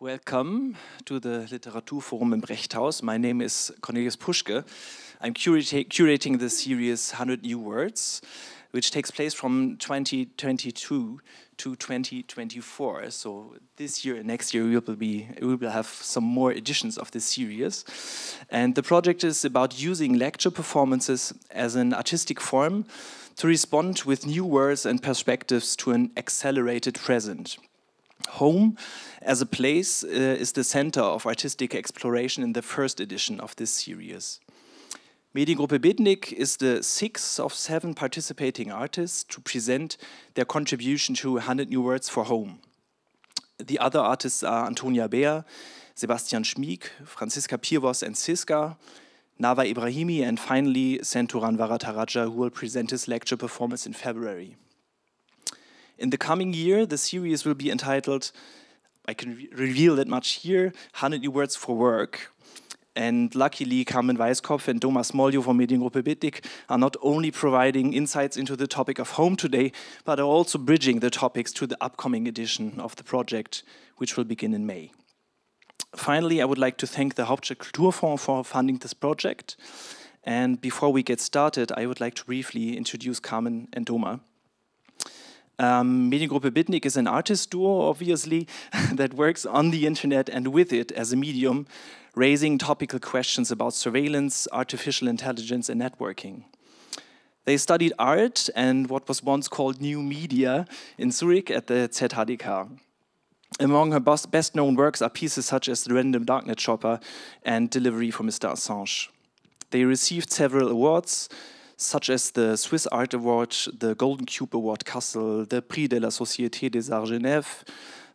Welcome to the Literaturforum in Brecht-Haus. My name is Cornelius Puschke. I'm curating the series 100 New Words, which takes place from 2022 to 2024. So this year and next year we will have some more editions of this series. And the project is about using lecture performances as an artistic form to respond with new words and perspectives to an accelerated present. Home as a place is the center of artistic exploration in the first edition of this series. Mediengruppe Bitnik is the sixth of 7 participating artists to present their contribution to 100 New Words for Home. The other artists are Antonia Beer, Sebastian Schmieg, Franziska Pirvos and Siska, Nava Ibrahimi, and finally Senturan Varataraja, who will present his lecture performance in February. In the coming year, the series will be entitled, I can reveal that much here, 100 New Words for Work. And luckily, Carmen Weiskopf and Doma Smoljo from Mediengruppe Bitnik are not only providing insights into the topic of home today, but are also bridging the topics to the upcoming edition of the project, which will begin in May. Finally, I would like to thank the Hauptstadtkulturfonds for funding this project. And before we get started, I would like to briefly introduce Carmen and Doma. Mediengruppe Bitnik is an artist duo, obviously, that works on the internet and with it as a medium, raising topical questions about surveillance, artificial intelligence, and networking. They studied art and what was once called new media in Zurich at the ZHDK. Among her best-known works are pieces such as The Random Darknet Shopper and Delivery for Mr. Assange. They received several awards, such as the Swiss Art Award, the Golden Cube Award Kassel, the Prix de la Société des Arts Genève.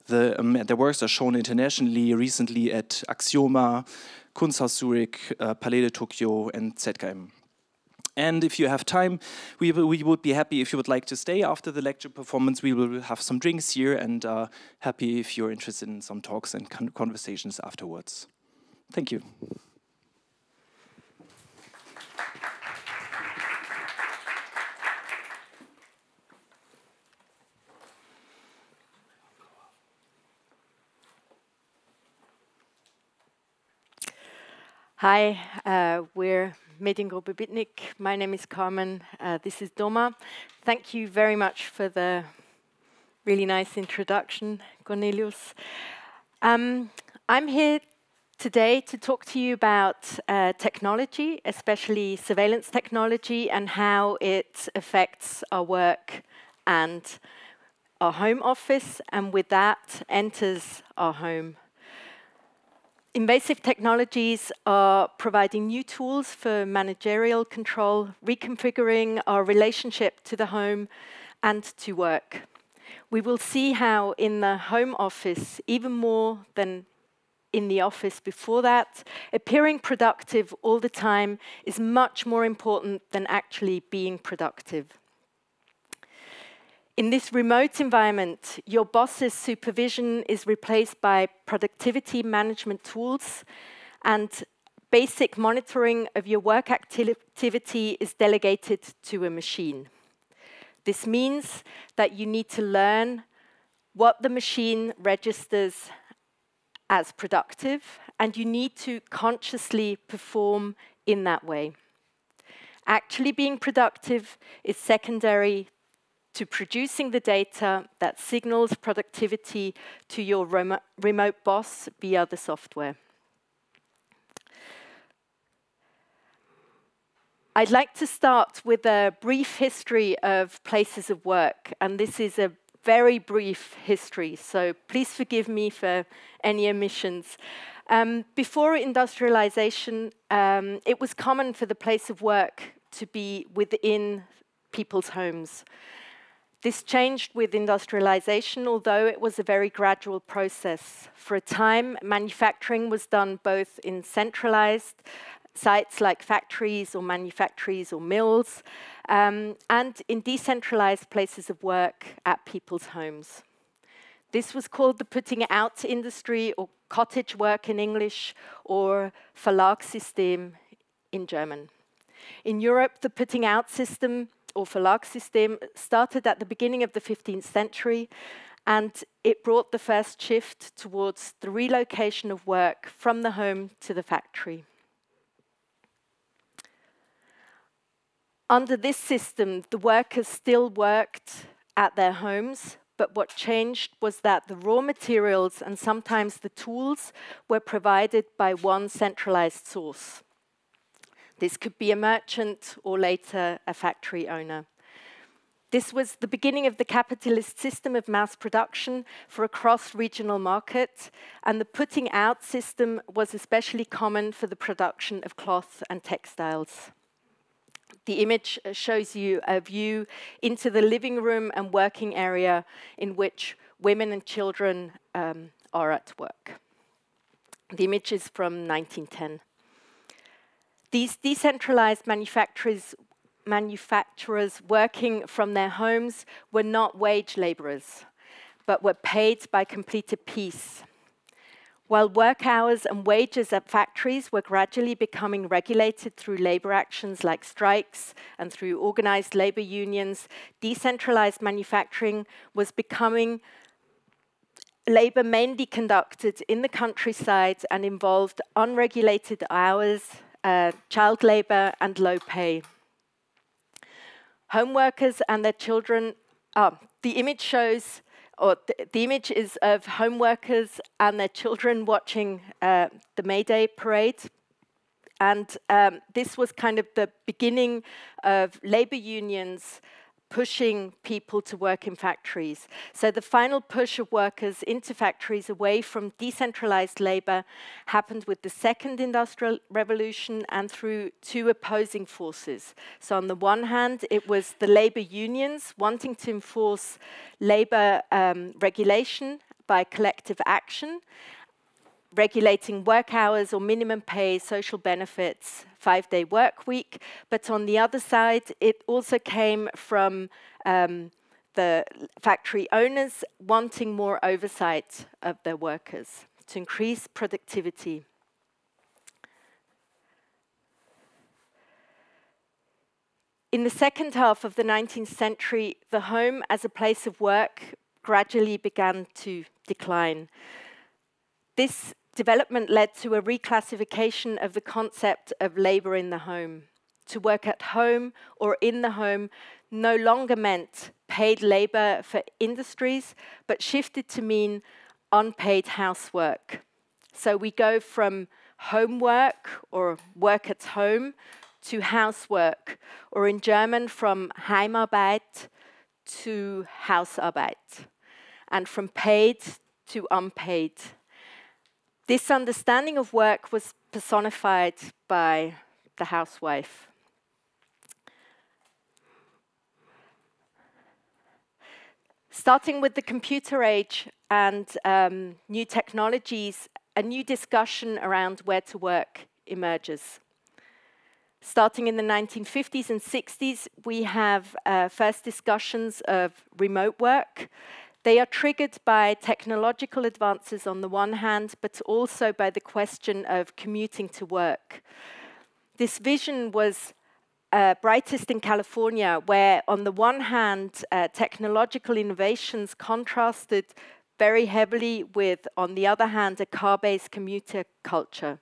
Their works are shown internationally, recently at Axioma, Kunsthaus Zurich, Palais de Tokyo, and ZKM. And if you have time, we would be happy if you would like to stay after the lecture performance. We will have some drinks here, and happy if you're interested in some talks and conversations afterwards. Thank you. Hi, we're Mediengruppe Bitnik. My name is Carmen. This is Doma. Thank you very much for the really nice introduction, Cornelius. I'm here today to talk to you about technology, especially surveillance technology, and how it affects our work and our home office, and with that enters our home. Invasive technologies are providing new tools for managerial control, reconfiguring our relationship to the home and to work. We will see how in the home office, even more than in the office before that, appearing productive all the time is much more important than actually being productive. In this remote environment, your boss's supervision is replaced by productivity management tools, and basic monitoring of your work activity is delegated to a machine. This means that you need to learn what the machine registers as productive, and you need to consciously perform in that way. Actually being productive is secondary to producing the data that signals productivity to your remote boss via the software. I'd like to start with a brief history of places of work, and this is a very brief history, so please forgive me for any omissions. Before industrialization, it was common for the place of work to be within people's homes. This changed with industrialization, although it was a very gradual process. For a time, manufacturing was done both in centralized sites like factories or manufactories or mills, and in decentralized places of work at people's homes. This was called the putting out industry, or cottage work in English, or Verlagssystem in German. In Europe, the putting out system or Verlagssystem started at the beginning of the 15th century, and it brought the first shift towards the relocation of work from the home to the factory. Under this system, the workers still worked at their homes, but what changed was that the raw materials and sometimes the tools were provided by one centralized source. This could be a merchant or later a factory owner. This was the beginning of the capitalist system of mass production for a cross-regional market, and the putting out system was especially common for the production of cloth and textiles. The image shows you a view into the living room and working area in which women and children are at work. The image is from 1910. These decentralized manufacturers working from their homes were not wage laborers, but were paid by completed piece. While work hours and wages at factories were gradually becoming regulated through labor actions like strikes and through organized labor unions, decentralized manufacturing was becoming labor mainly conducted in the countryside and involved unregulated hours, child labor, and low pay. Home workers and their children, the image shows, or the image is of home workers and their children watching the May Day parade. And this was kind of the beginning of labor unions pushing people to work in factories. So the final push of workers into factories away from decentralized labor happened with the second industrial revolution and through two opposing forces. So on the one hand, it was the labor unions wanting to enforce labor regulation by collective action, regulating work hours or minimum pay, social benefits, 5-day work week. But on the other side, it also came from the factory owners wanting more oversight of their workers to increase productivity. In the second half of the 19th century, the home as a place of work gradually began to decline. This development led to a reclassification of the concept of labor in the home. To work at home or in the home no longer meant paid labor for industries, but shifted to mean unpaid housework. So we go from homework or work at home to housework, or in German from Heimarbeit to Hausarbeit, and from paid to unpaid. This understanding of work was personified by the housewife. Starting with the computer age and new technologies, a new discussion around where to work emerges. Starting in the 1950s and 60s, we have first discussions of remote work. They are triggered by technological advances on the one hand, but also by the question of commuting to work. This vision was brightest in California, where on the one hand, technological innovations contrasted very heavily with, on the other hand, a car-based commuter culture.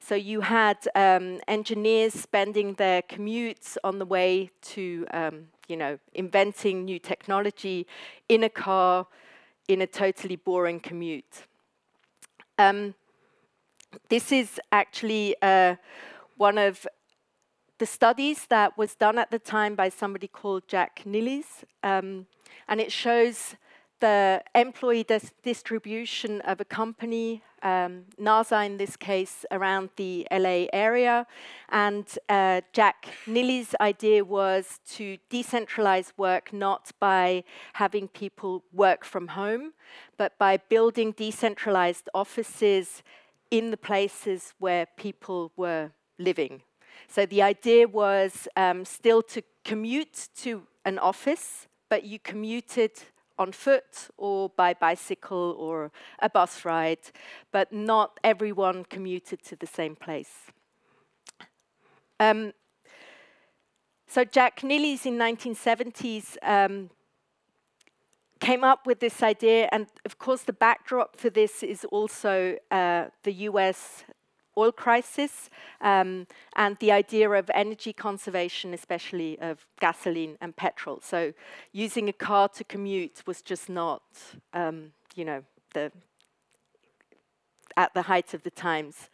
So you had engineers spending their commutes on the way to inventing new technology in a car, in a totally boring commute. This is actually one of the studies that was done at the time by somebody called Jack Nilles, and it shows the employee distribution of a company, NASA in this case, around the LA area. And Jack Nilles' idea was to decentralize work not by having people work from home, but by building decentralized offices in the places where people were living. So the idea was still to commute to an office, but you commuted on foot or by bicycle or a bus ride, but not everyone commuted to the same place. So Jack Nilles in 1970s came up with this idea, and of course the backdrop for this is also the US oil crisis and the idea of energy conservation, especially of gasoline and petrol. So using a car to commute was just not, you know, at the height of the times.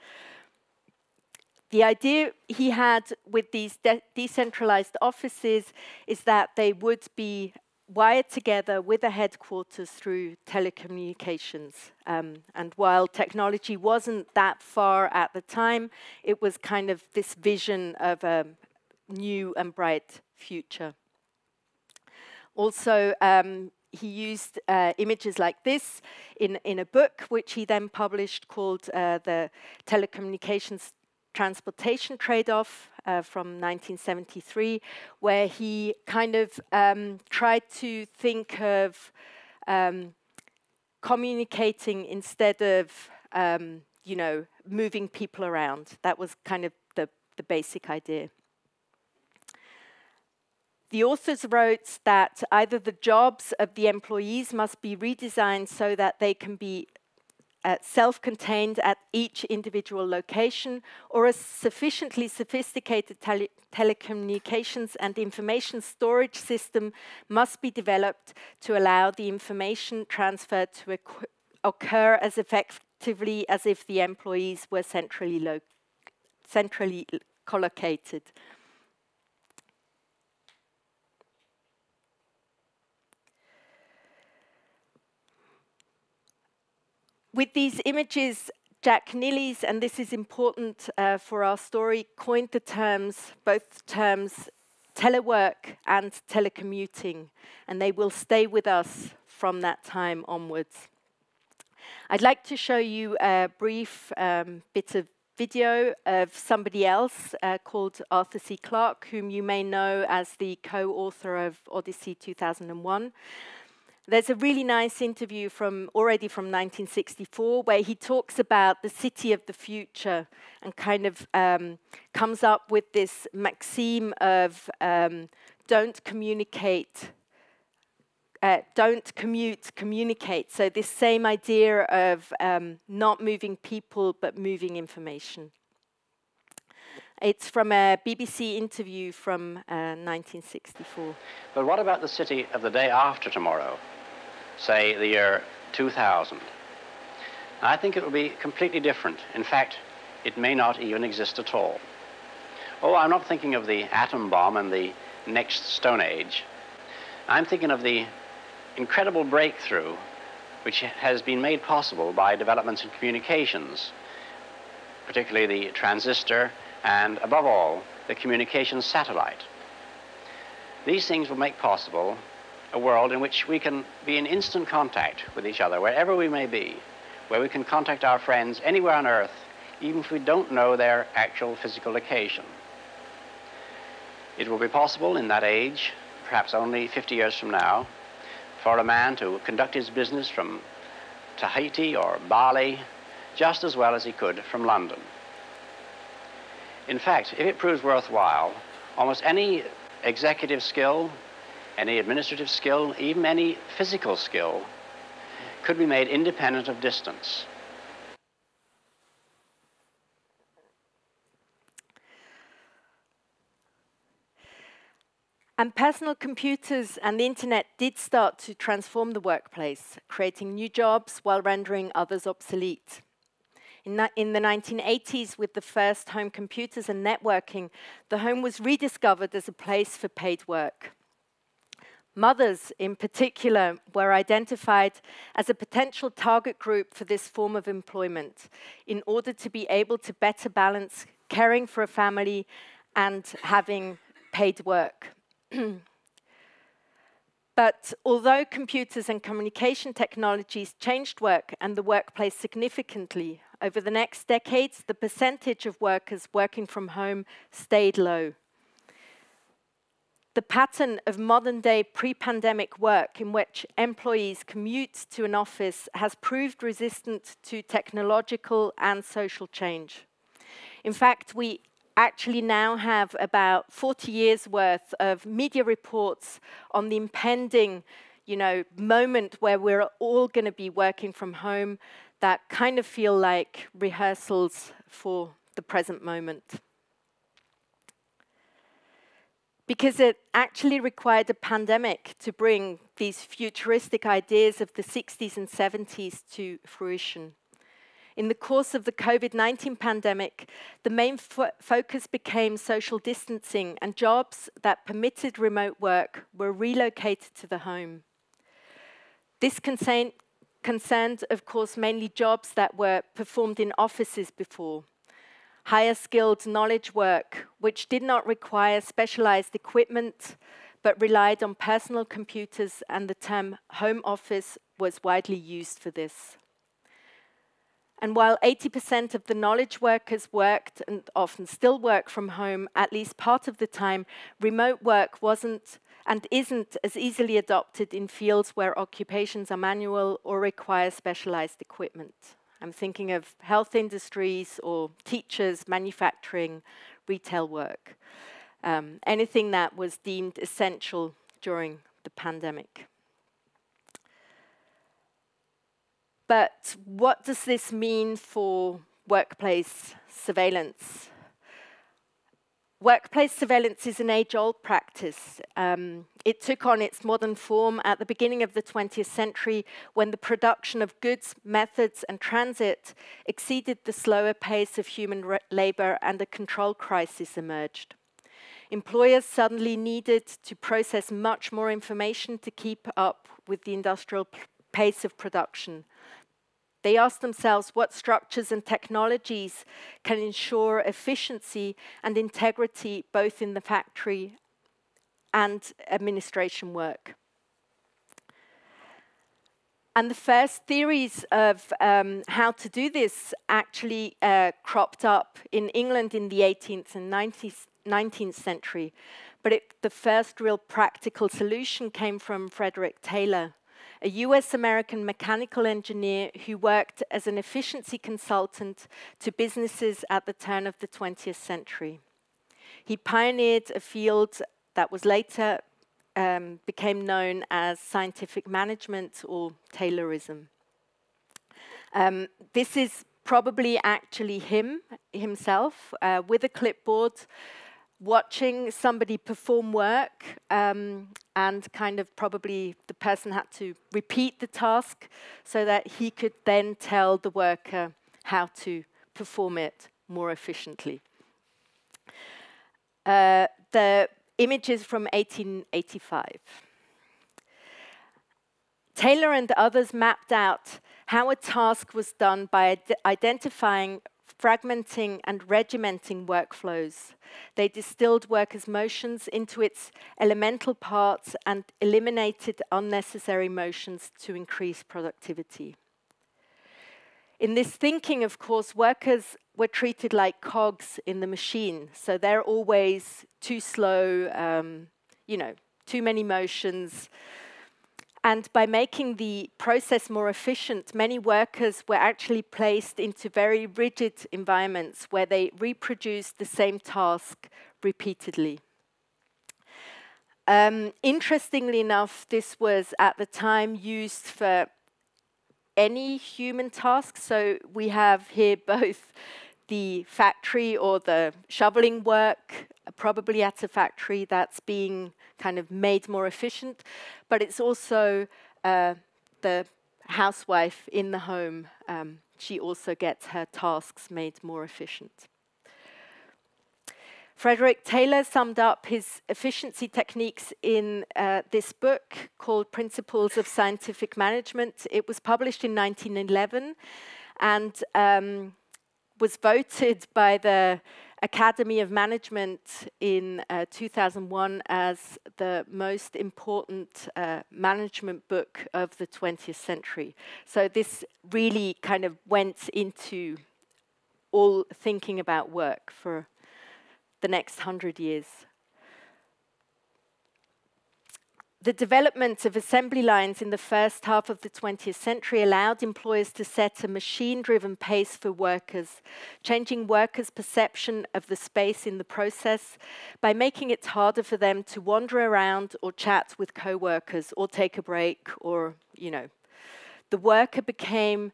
The idea he had with these decentralized offices is that they would be wired together with a headquarters through telecommunications. And while technology wasn't that far at the time, it was kind of this vision of a new and bright future. Also, he used images like this in a book, which he then published called The Telecommunications Transportation Trade-off from 1973, where he kind of tried to think of communicating instead of, you know, moving people around. That was kind of the basic idea. The authors wrote that either the jobs of the employees must be redesigned so that they can be self-contained at each individual location, or a sufficiently sophisticated telecommunications and information storage system must be developed to allow the information transfer to occur as effectively as if the employees were centrally collocated. With these images, Jack Nillies, and this is important for our story, coined the terms, both terms, telework and telecommuting, and they will stay with us from that time onwards. I'd like to show you a brief bit of video of somebody else called Arthur C. Clarke, whom you may know as the co-author of Odyssey 2001. There's a really nice interview already from 1964 where he talks about the city of the future and kind of comes up with this maxim of don't communicate, don't commute, communicate. So this same idea of not moving people but moving information. It's from a BBC interview from 1964. But what about the city of the day after tomorrow? Say the year 2000. I think it will be completely different. In fact, it may not even exist at all. Oh, I'm not thinking of the atom bomb and the next Stone Age. I'm thinking of the incredible breakthrough which has been made possible by developments in communications, particularly the transistor and, above all, the communications satellite. These things will make possible a world in which we can be in instant contact with each other, wherever we may be, where we can contact our friends anywhere on Earth, even if we don't know their actual physical location. It will be possible in that age, perhaps only 50 years from now, for a man to conduct his business from Tahiti or Bali just as well as he could from London. In fact, if it proves worthwhile, almost any executive skill, any administrative skill, even any physical skill, could be made independent of distance. And personal computers and the internet did start to transform the workplace, creating new jobs while rendering others obsolete. In the 1980s, with the first home computers and networking, the home was rediscovered as a place for paid work. Mothers, in particular, were identified as a potential target group for this form of employment in order to be able to better balance caring for a family and having paid work. But although computers and communication technologies changed work and the workplace significantly, over the next decades, the percentage of workers working from home stayed low. The pattern of modern-day pre-pandemic work in which employees commute to an office has proved resistant to technological and social change. In fact, we actually now have about 40 years' worth of media reports on the impending, moment where we're all going to be working from home that kind of feel like rehearsals for the present moment. Because it actually required a pandemic to bring these futuristic ideas of the 60s and 70s to fruition. In the course of the COVID-19 pandemic, the main focus became social distancing, and jobs that permitted remote work were relocated to the home. This concerned, of course, mainly jobs that were performed in offices before. Higher skilled knowledge work, which did not require specialized equipment, but relied on personal computers, and the term home office was widely used for this. And while 80% of the knowledge workers worked and often still work from home, at least part of the time, remote work wasn't and isn't as easily adopted in fields where occupations are manual or require specialized equipment. I'm thinking of health industries or teachers, manufacturing, retail work, anything that was deemed essential during the pandemic. But what does this mean for workplace surveillance? Workplace surveillance is an age-old practice. It took on its modern form at the beginning of the 20th century when the production of goods, methods, and transit exceeded the slower pace of human labor and a control crisis emerged. Employers suddenly needed to process much more information to keep up with the industrial pace of production. They asked themselves what structures and technologies can ensure efficiency and integrity both in the factory and administration work. And the first theories of how to do this actually cropped up in England in the 18th and 19th century. But the first real practical solution came from Frederick Taylor, a US-American mechanical engineer who worked as an efficiency consultant to businesses at the turn of the 20th century. He pioneered a field that was later became known as scientific management or Taylorism. This is probably actually himself with a clipboard, watching somebody perform work, and kind of probably the person had to repeat the task so that he could then tell the worker how to perform it more efficiently. The image is from 1885. Taylor and others mapped out how a task was done by identifying, fragmenting and regimenting workflows. They distilled workers' motions into its elemental parts and eliminated unnecessary motions to increase productivity. In this thinking, of course, workers were treated like cogs in the machine, so they're always too slow, too many motions. And by making the process more efficient, many workers were actually placed into very rigid environments where they reproduced the same task repeatedly. Interestingly enough, this was at the time used for any human task. So we have here both the factory or the shoveling work, probably at a factory that's being kind of made more efficient, but it's also the housewife in the home. She also gets her tasks made more efficient. Frederick Taylor summed up his efficiency techniques in this book called Principles of Scientific Management. It was published in 1911 and was voted by the Academy of Management in 2001 as the most important management book of the 20th century. So this really kind of went into all thinking about work for the next 100 years. The development of assembly lines in the first half of the 20th century allowed employers to set a machine-driven pace for workers, changing workers' perception of the space in the process by making it harder for them to wander around or chat with co-workers or take a break or, The worker became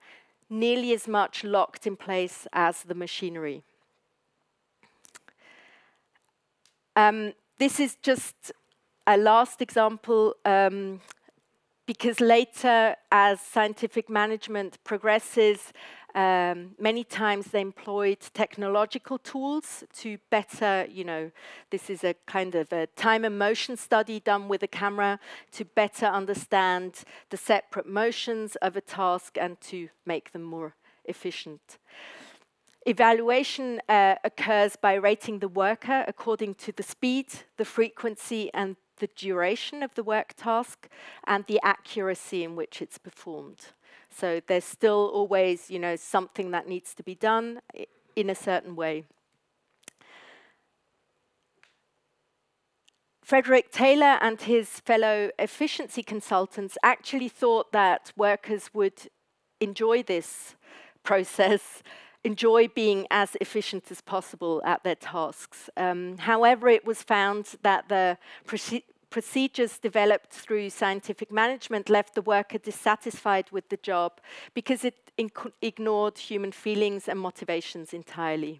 nearly as much locked in place as the machinery. This is just a last example, because later, as scientific management progresses, many times they employed technological tools to better, this is a kind of a time and motion study done with a camera to better understand the separate motions of a task and to make them more efficient. Evaluation occurs by rating the worker according to the speed, the frequency, and the duration of the work task and the accuracy in which it's performed. So there's still always, something that needs to be done in a certain way. Frederick Taylor and his fellow efficiency consultants actually thought that workers would enjoy this process, enjoy being as efficient as possible at their tasks. However, it was found that the procedures developed through scientific management left the worker dissatisfied with the job because it ignored human feelings and motivations entirely.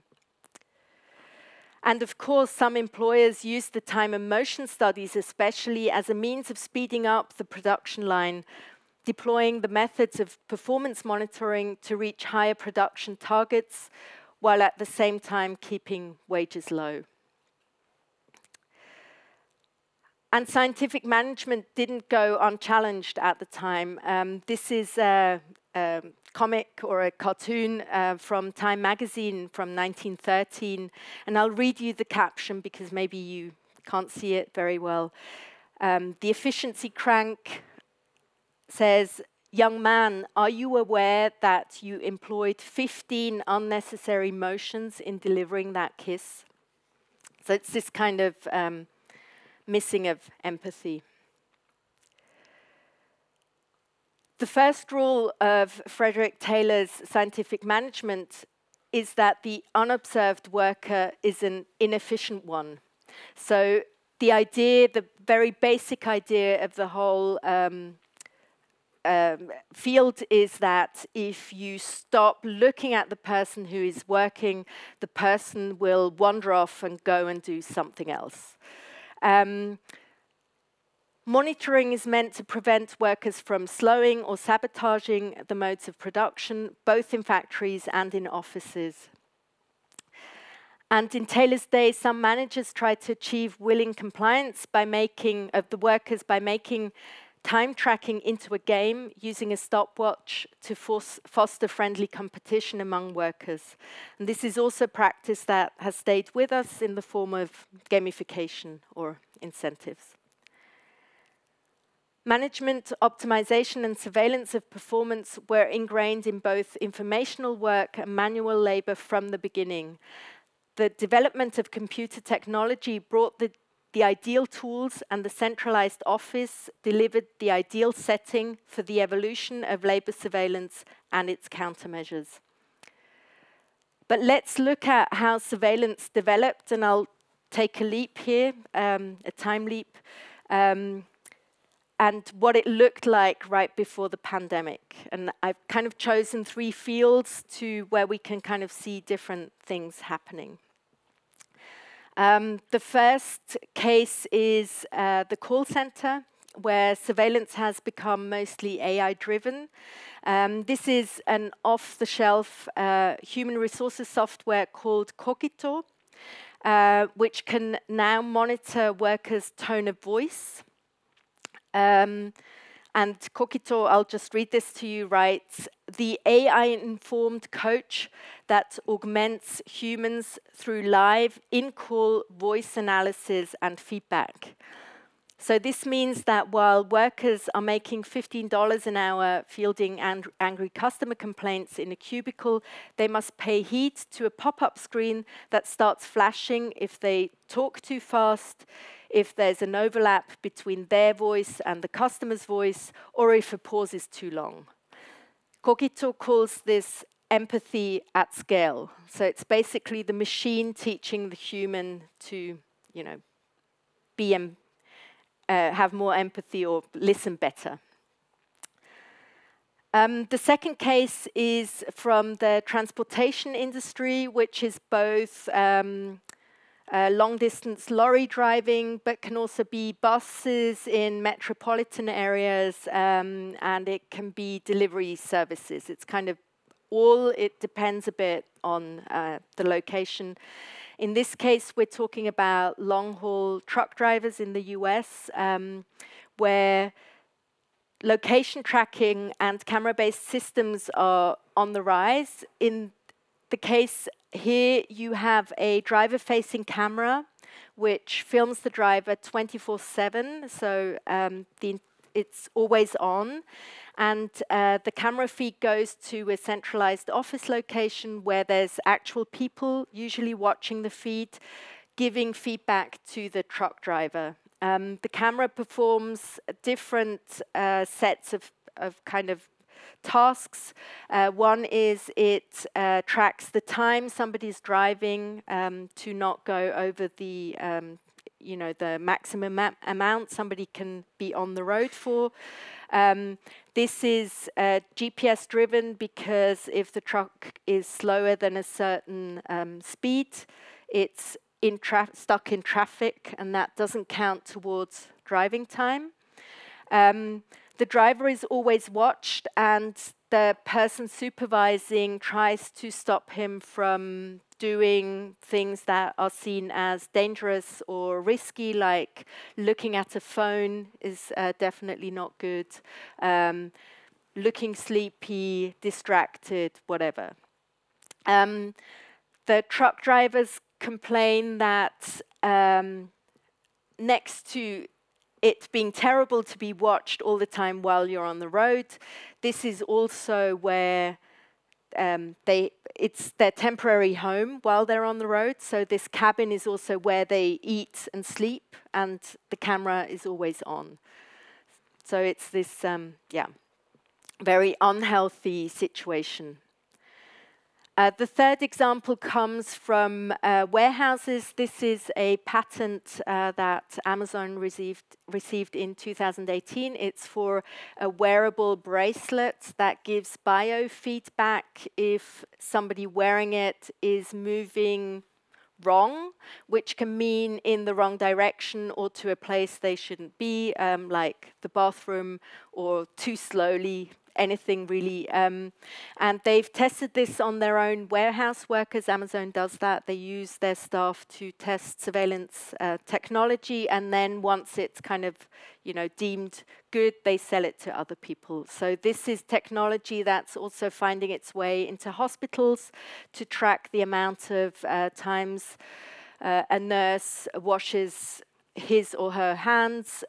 And of course, some employers used the time and motion studies especially as a means of speeding up the production line, deploying the methods of performance monitoring to reach higher production targets, while at the same time keeping wages low. And scientific management didn't go unchallenged at the time. This is a comic or a cartoon from Time magazine from 1913, and I'll read you the caption because maybe you can't see it very well. The efficiency crank says, "Young man, are you aware that you employed 15 unnecessary motions in delivering that kiss?" So it's this kind of missing of empathy. The first rule of Frederick Taylor's scientific management is that the unobserved worker is an inefficient one. So the idea, the very basic idea of the whole field is that if you stop looking at the person who is working, the person will wander off and go and do something else. Monitoring is meant to prevent workers from slowing or sabotaging the modes of production, both in factories and in offices. And in Taylor's day, some managers tried to achieve willing compliance by making time tracking into a game, using a stopwatch to foster friendly competition among workers. And this is also a practice that has stayed with us in the form of gamification or incentives. Management, optimization, and surveillance of performance were ingrained in both informational work and manual labor from the beginning. The development of computer technology brought the ideal tools, and the centralized office delivered the ideal setting for the evolution of labor surveillance and its countermeasures. But let's look at how surveillance developed, and I'll take a leap here, a time leap, and what it looked like right before the pandemic. And I've kind of chosen 3 fields where we can kind of see different things happening. The first case is the call center, where surveillance has become mostly AI-driven. This is an off-the-shelf human resources software called Cogito, which can now monitor workers' tone of voice. And Cogito, I'll just read this to you, writes, "The AI-informed coach that augments humans through live in-call voice analysis and feedback. So this means that while workers are making $15 an hour fielding angry customer complaints in a cubicle, they must pay heed to a pop-up screen that starts flashing if they talk too fast, if there's an overlap between their voice and the customer's voice, or if a pause is too long. Cogito calls this empathy at scale. So it's basically the machine teaching the human to, you know, have more empathy or listen better. The second case is from the transportation industry, which is both long-distance lorry driving, but can also be buses in metropolitan areas, and it can be delivery services. It's kind of it depends a bit on the location. In this case, we're talking about long-haul truck drivers in the US, where location tracking and camera-based systems are on the rise. In the case here, you have a driver-facing camera, which films the driver 24/7, so it's always on. And the camera feed goes to a centralized office location where there's actual people usually watching the feed, giving feedback to the truck driver. The camera performs different sets of kind of tasks. One is it tracks the time somebody's driving to not go over the the maximum amount somebody can be on the road for. This is GPS driven because if the truck is slower than a certain speed, it's stuck in traffic, and that doesn't count towards driving time. The driver is always watched, and the person supervising tries to stop him from doing things that are seen as dangerous or risky, like looking at a phone is definitely not good, looking sleepy, distracted, whatever. The truck drivers complain that next to it being terrible to be watched all the time while you're on the road, this is also where it's their temporary home while they're on the road. So this cabin is also where they eat and sleep, and the camera is always on. So it's this, very unhealthy situation. The third example comes from warehouses. This is a patent that Amazon received in 2018. It's for a wearable bracelet that gives biofeedback if somebody wearing it is moving wrong, which can mean in the wrong direction or to a place they shouldn't be, like the bathroom, or too slowly, anything really. And they've tested this on their own warehouse workers. Amazon does that. They use their staff to test surveillance technology, and then once it's kind of, deemed good, they sell it to other people. So this is technology that's also finding its way into hospitals to track the amount of times a nurse washes his or her hands,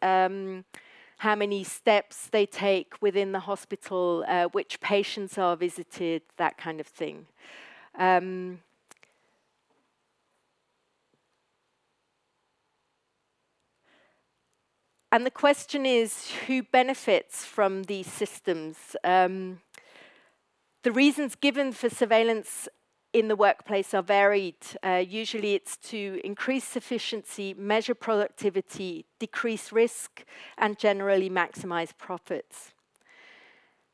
how many steps they take within the hospital, which patients are visited, that kind of thing. And the question is, who benefits from these systems? The reasons given for surveillance in the workplace are varied. Usually it's to increase efficiency, measure productivity, decrease risk, and generally maximize profits.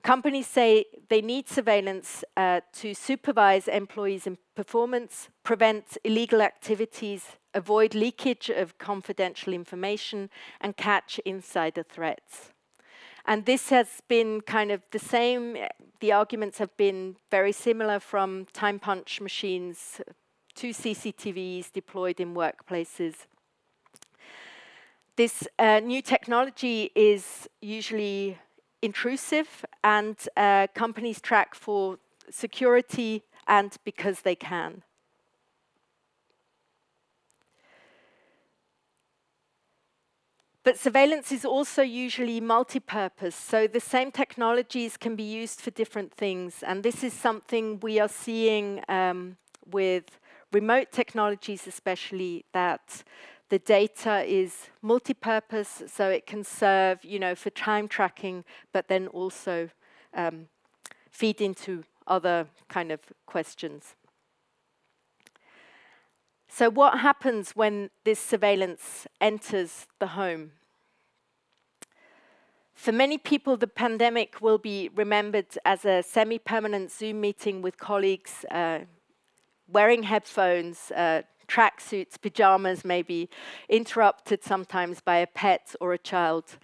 Companies say they need surveillance to supervise employees' performance, prevent illegal activities, avoid leakage of confidential information, and catch insider threats. And this has been kind of the same. The arguments have been very similar, from time punch machines to CCTVs deployed in workplaces. This new technology is usually intrusive, and companies track for security and because they can. But surveillance is also usually multi-purpose, so the same technologies can be used for different things. And this is something we are seeing with remote technologies especially, that the data is multi-purpose, so it can serve, for time tracking, but then also feed into other kind of questions. So what happens when this surveillance enters the home? For many people, the pandemic will be remembered as a semi-permanent Zoom meeting with colleagues, wearing headphones, tracksuits, pajamas maybe, interrupted sometimes by a pet or a child.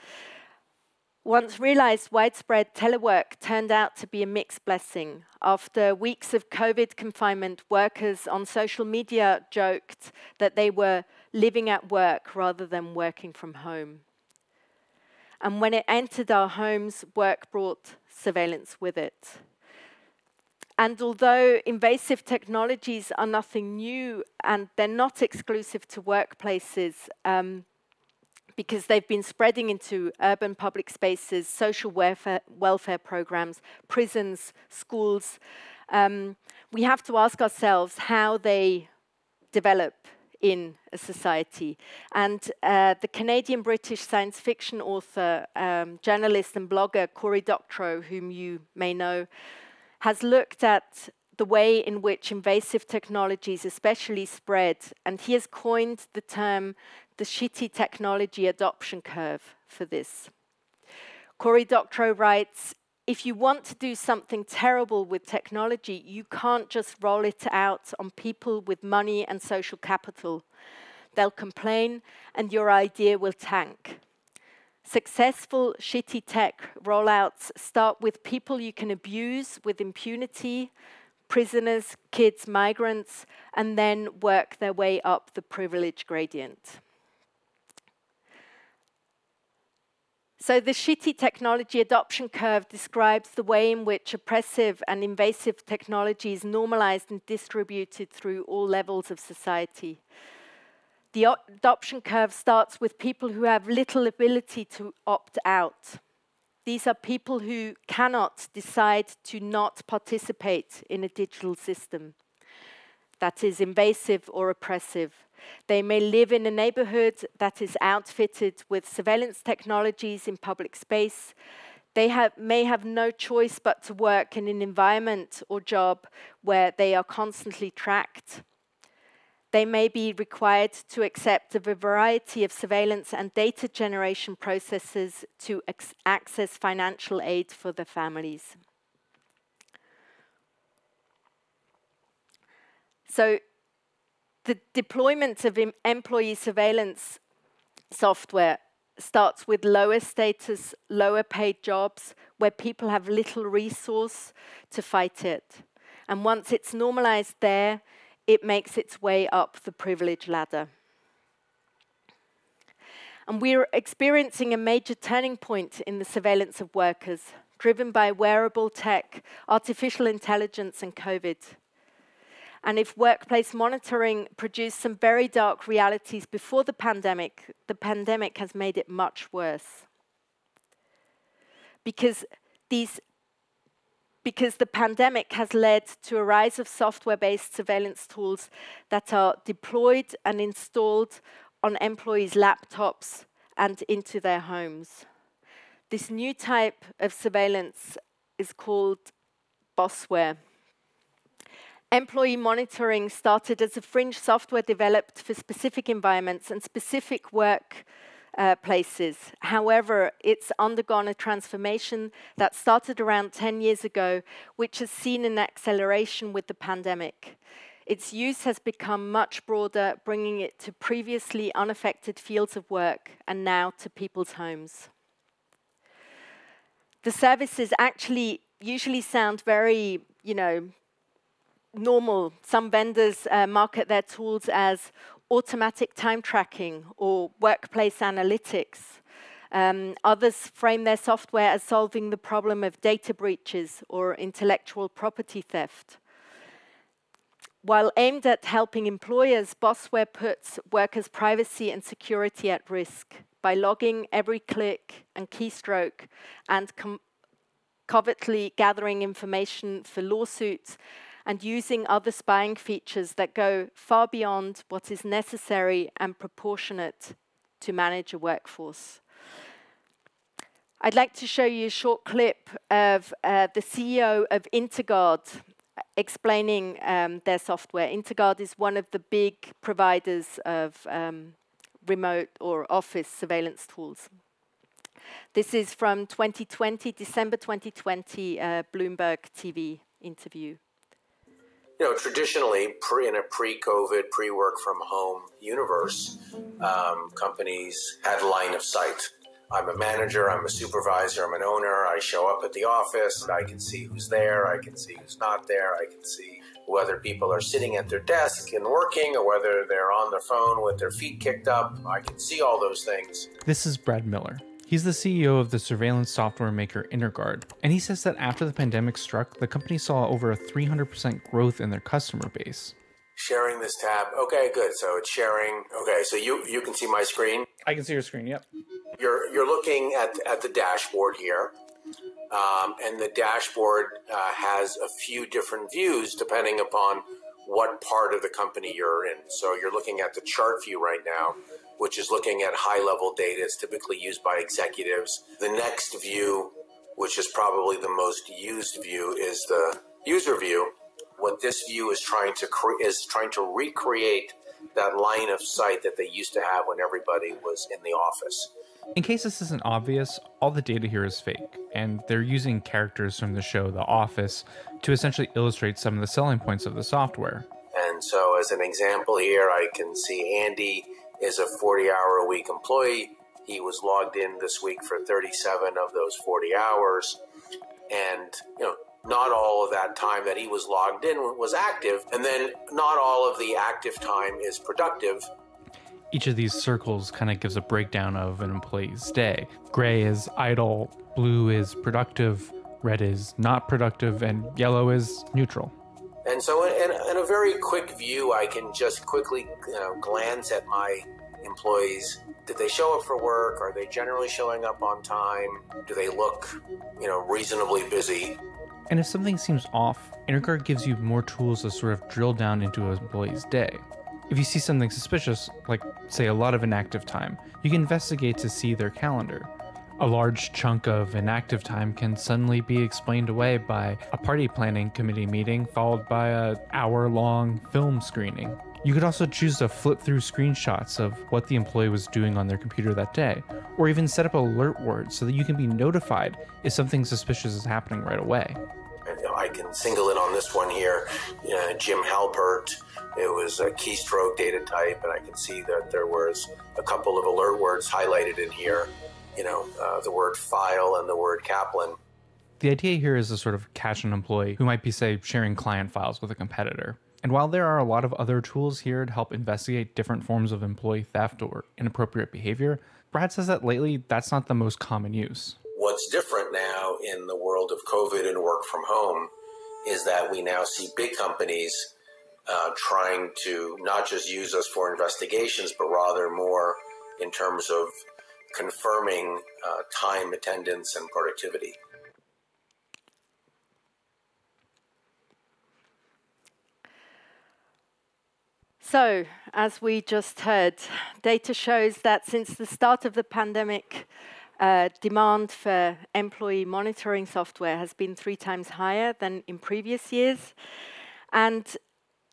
Once realized, widespread telework turned out to be a mixed blessing. After weeks of COVID confinement, workers on social media joked that they were living at work rather than working from home. And when it entered our homes, work brought surveillance with it. And although invasive technologies are nothing new and they're not exclusive to workplaces, because they've been spreading into urban public spaces, social welfare programs, prisons, schools. We have to ask ourselves how they develop in a society. And the Canadian-British science fiction author, journalist and blogger Cory Doctorow, whom you may know, has looked at the way in which invasive technologies especially spread, and he has coined the term the shitty technology adoption curve for this. Cory Doctorow writes, if you want to do something terrible with technology, you can't just roll it out on people with money and social capital. They'll complain and your idea will tank. Successful shitty tech rollouts start with people you can abuse with impunity, prisoners, kids, migrants, and then work their way up the privilege gradient. So the shitty technology adoption curve describes the way in which oppressive and invasive technology is normalized and distributed through all levels of society. The adoption curve starts with people who have little ability to opt out. These are people who cannot decide to not participate in a digital system that is invasive or oppressive. They may live in a neighborhood that is outfitted with surveillance technologies in public space. They may have no choice but to work in an environment or job where they are constantly tracked. They may be required to accept a variety of surveillance and data generation processes to access financial aid for their families. So the deployment of employee surveillance software starts with lower status, lower paid jobs where people have little resource to fight it. And once it's normalized there, it makes its way up the privilege ladder. And we're experiencing a major turning point in the surveillance of workers, driven by wearable tech, artificial intelligence, and COVID. And if workplace monitoring produced some very dark realities before the pandemic has made it much worse. Because the pandemic has led to a rise of software-based surveillance tools that are deployed and installed on employees' laptops and into their homes. This new type of surveillance is called bossware. Employee monitoring started as a fringe software developed for specific environments and specific work places. However, it's undergone a transformation that started around 10 years ago, which has seen an acceleration with the pandemic. Its use has become much broader, bringing it to previously unaffected fields of work and now to people's homes. The services actually usually sound very, normal. Some vendors market their tools as automatic time tracking or workplace analytics. Others frame their software as solving the problem of data breaches or intellectual property theft. While aimed at helping employers, bossware puts workers' privacy and security at risk. by logging every click and keystroke and covertly gathering information for lawsuits and using other spying features that go far beyond what is necessary and proportionate to manage a workforce. I'd like to show you a short clip of the CEO of Interguard explaining their software. Interguard is one of the big providers of remote or office surveillance tools. This is from 2020, December 2020, Bloomberg TV interview. You know, traditionally, in a pre-COVID, pre-work from home universe, companies had line of sight. I'm a manager, I'm a supervisor, I'm an owner, I show up at the office, I can see who's there, I can see who's not there, I can see whether people are sitting at their desk and working or whether they're on their phone with their feet kicked up. I can see all those things. This is Brad Miller. He's the CEO of the surveillance software maker Interguard, and he says that after the pandemic struck, the company saw over a 300% growth in their customer base. Sharing this tab. Okay, good. So it's sharing. Okay, so you can see my screen. I can see your screen, yep. You're looking at the dashboard here, and the dashboard has a few different views depending upon what part of the company you're in. So you're looking at the chart view right now, which is looking at high-level data. It's typically used by executives. The next view, which is probably the most used view, is the user view. What this view is trying to recreate that line of sight that they used to have when everybody was in the office. In case this isn't obvious, all the data here is fake, and they're using characters from the show The Office to essentially illustrate some of the selling points of the software. And so as an example here, I can see Andy is a 40-hour-a-week employee. He was logged in this week for 37 of those 40 hours. And, you know, not all of that time that he was logged in was active, and then not all of the active time is productive. Each of these circles kind of gives a breakdown of an employee's day. Gray is idle, blue is productive, red is not productive, and yellow is neutral. And so in a very quick view, I can just quickly glance at my employees. Did they show up for work? Are they generally showing up on time? Do they look, reasonably busy? And if something seems off, Interguard gives you more tools to sort of drill down into an employee's day. If you see something suspicious, like, say, a lot of inactive time, you can investigate to see their calendar. A large chunk of inactive time can suddenly be explained away by a party planning committee meeting followed by an hour-long film screening. You could also choose to flip through screenshots of what the employee was doing on their computer that day, or even set up alert words so that you can be notified if something suspicious is happening right away. I can single in on this one here, Jim Halpert. It was a keystroke data type, and I can see that there was a couple of alert words highlighted in here, the word file and the word Kaplan. The idea here is to sort of catch an employee who might be, say, sharing client files with a competitor. And while there are a lot of other tools here to help investigate different forms of employee theft or inappropriate behavior, Brad says that lately that's not the most common use. What's different now in the world of COVID and work from home is that we now see big companies trying to not just use us for investigations, but rather more in terms of confirming time, attendance, and productivity. So, as we just heard, data shows that since the start of the pandemic, demand for employee monitoring software has been 3 times higher than in previous years. And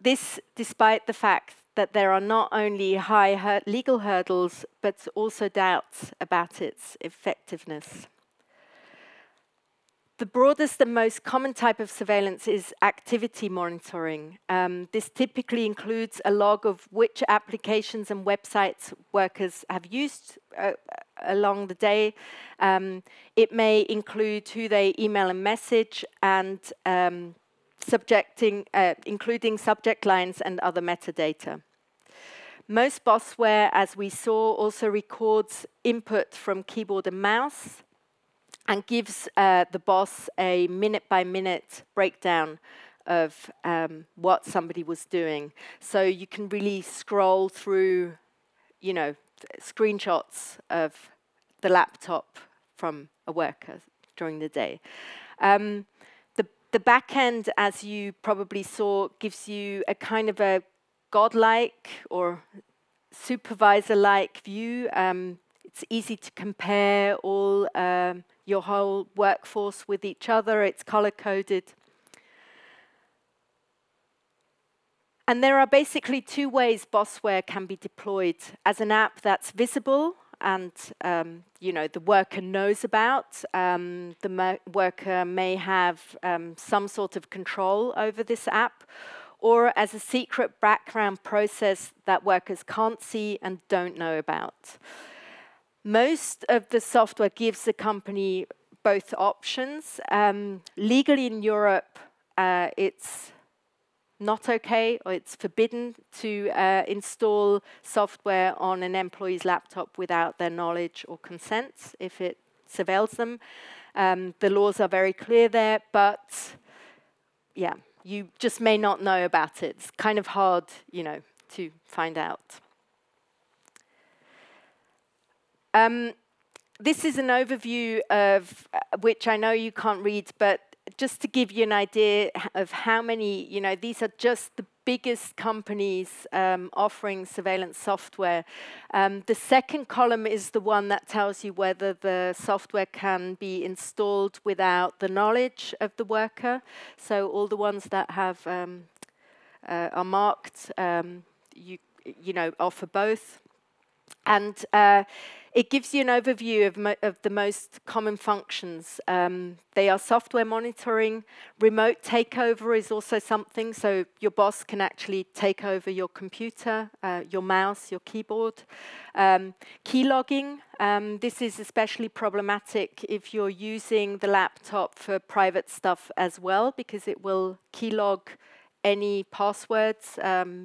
this despite the fact that there are not only high legal hurdles, but also doubts about its effectiveness. The broadest and most common type of surveillance is activity monitoring. This typically includes a log of which applications and websites workers have used along the day. It may include who they email and message, and including subject lines and other metadata. Most bossware, as we saw, also records input from keyboard and mouse and gives the boss a minute-by-minute breakdown of what somebody was doing. So you can really scroll through, screenshots of the laptop from a worker during the day. The back end, as you probably saw, gives you a kind of a godlike or supervisor-like view. It's easy to compare all your whole workforce with each other. It's color-coded. And there are basically two ways Bossware can be deployed: as an app that's visible and the worker knows about. The worker may have some sort of control over this app, or as a secret background process that workers can't see and don't know about. Most of the software gives the company both options. Legally in Europe, it's not okay, or it's forbidden to install software on an employee's laptop without their knowledge or consent if it surveils them. The laws are very clear there, but yeah, you just may not know about it. It's kind of hard, to find out. This is an overview of which I know you can't read, but just to give you an idea of how many, these are just the biggest companies offering surveillance software. The second column is the one that tells you whether the software can be installed without the knowledge of the worker. So all the ones that have are marked, offer both. And it gives you an overview of the most common functions. They are software monitoring. Remote takeover is also something, so your boss can actually take over your computer, your mouse, your keyboard. Keylogging, this is especially problematic if you're using the laptop for private stuff as well, because it will keylog any passwords,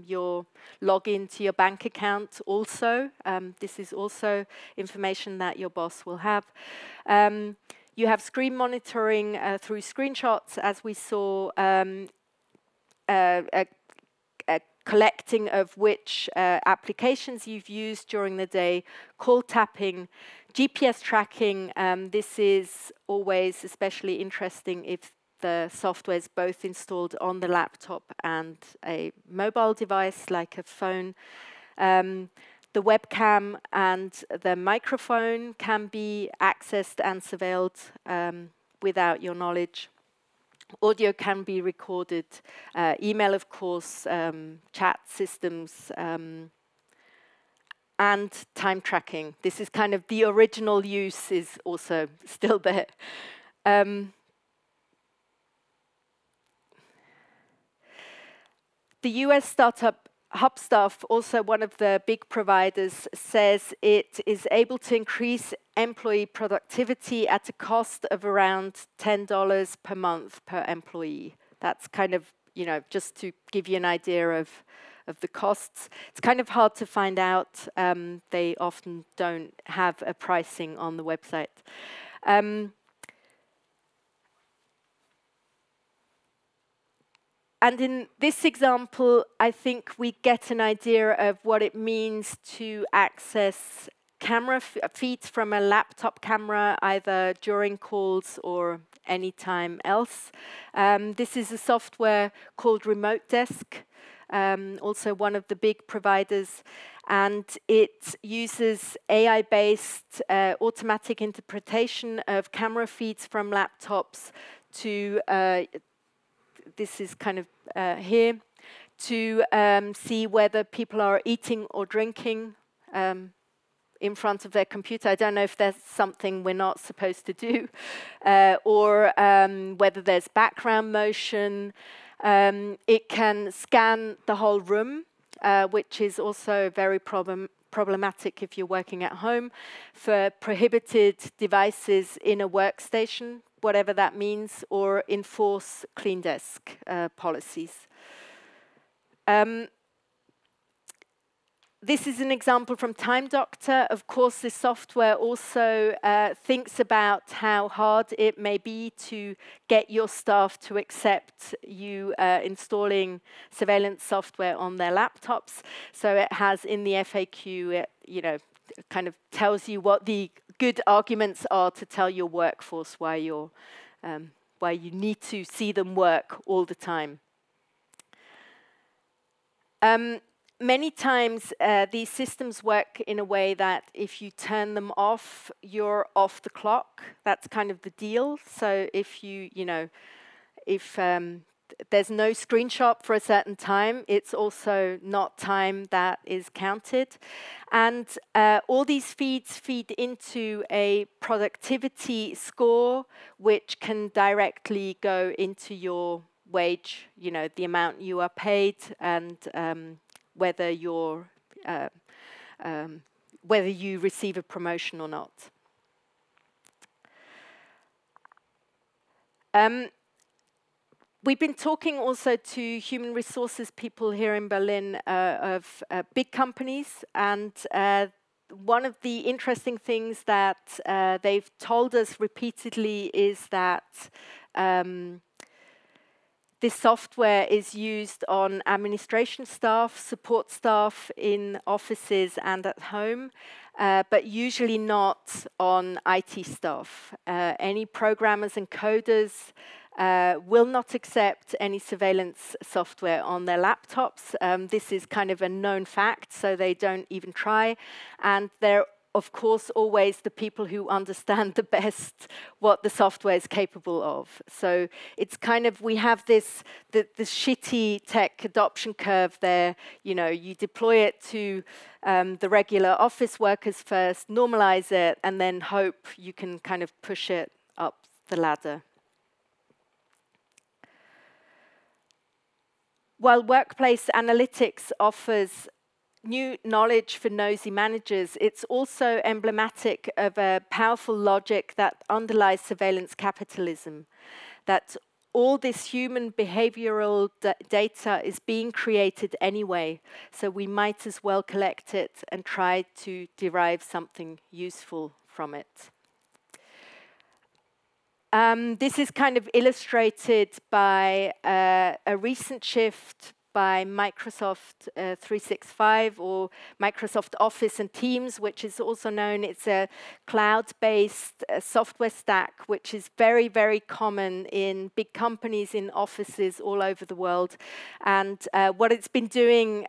your login to your bank account also. This is also information that your boss will have. You have screen monitoring through screenshots, as we saw, a collecting of which applications you've used during the day, call tapping, GPS tracking. This is always especially interesting if the software is both installed on the laptop and a mobile device like a phone. The webcam and the microphone can be accessed and surveilled without your knowledge. Audio can be recorded, email, of course, chat systems, and time tracking. This is kind of the original use is also still there. The US startup Hauptstadtkulturfonds, also one of the big providers, says it is able to increase employee productivity at a cost of around $10 per month per employee. That's kind of, just to give you an idea of the costs. It's kind of hard to find out. They often don't have a pricing on the website. And in this example, I think we get an idea of what it means to access camera feeds from a laptop camera, either during calls or any time else. This is a software called Remote Desk, also one of the big providers. And it uses AI-based automatic interpretation of camera feeds from laptops to this is kind of here, to see whether people are eating or drinking in front of their computer. I don't know if there's something we're not supposed to do, or whether there's background motion. It can scan the whole room, which is also very problematic if you're working at home, for prohibited devices in a workstation, whatever that means, or enforce clean desk policies. This is an example from Time Doctor. Of course, this software also thinks about how hard it may be to get your staff to accept you installing surveillance software on their laptops. So it has in the FAQ, it kind of tells you what the good arguments are to tell your workforce why you need to see them work all the time. Many times, these systems work in a way that if you turn them off, you're off the clock. That's kind of the deal. So if if there's no screenshot for a certain time, it's also not time that is counted. And all these feeds feed into a productivity score, which can directly go into your wage, the amount you are paid, and whether you receive a promotion or not. We've been talking also to human resources people here in Berlin of big companies, and one of the interesting things that they've told us repeatedly is that this software is used on administration staff, support staff in offices and at home, but usually not on IT staff. Any programmers and coders will not accept any surveillance software on their laptops. This is kind of a known fact, so they don't even try. And they're of course, always the people who understand the best what the software is capable of. So it's kind of, we have this shitty tech adoption curve there. You deploy it to the regular office workers first, normalize it, and then hope you can kind of push it up the ladder. While workplace analytics offers new knowledge for nosy managers, it's also emblematic of a powerful logic that underlies surveillance capitalism, that all this human behavioral data is being created anyway, so we might as well collect it and try to derive something useful from it. This is kind of illustrated by a recent shift by Microsoft 365 or Microsoft Office and Teams, which is also known. It's a cloud-based software stack, which is very, very common in big companies, in offices all over the world. And what it's been doing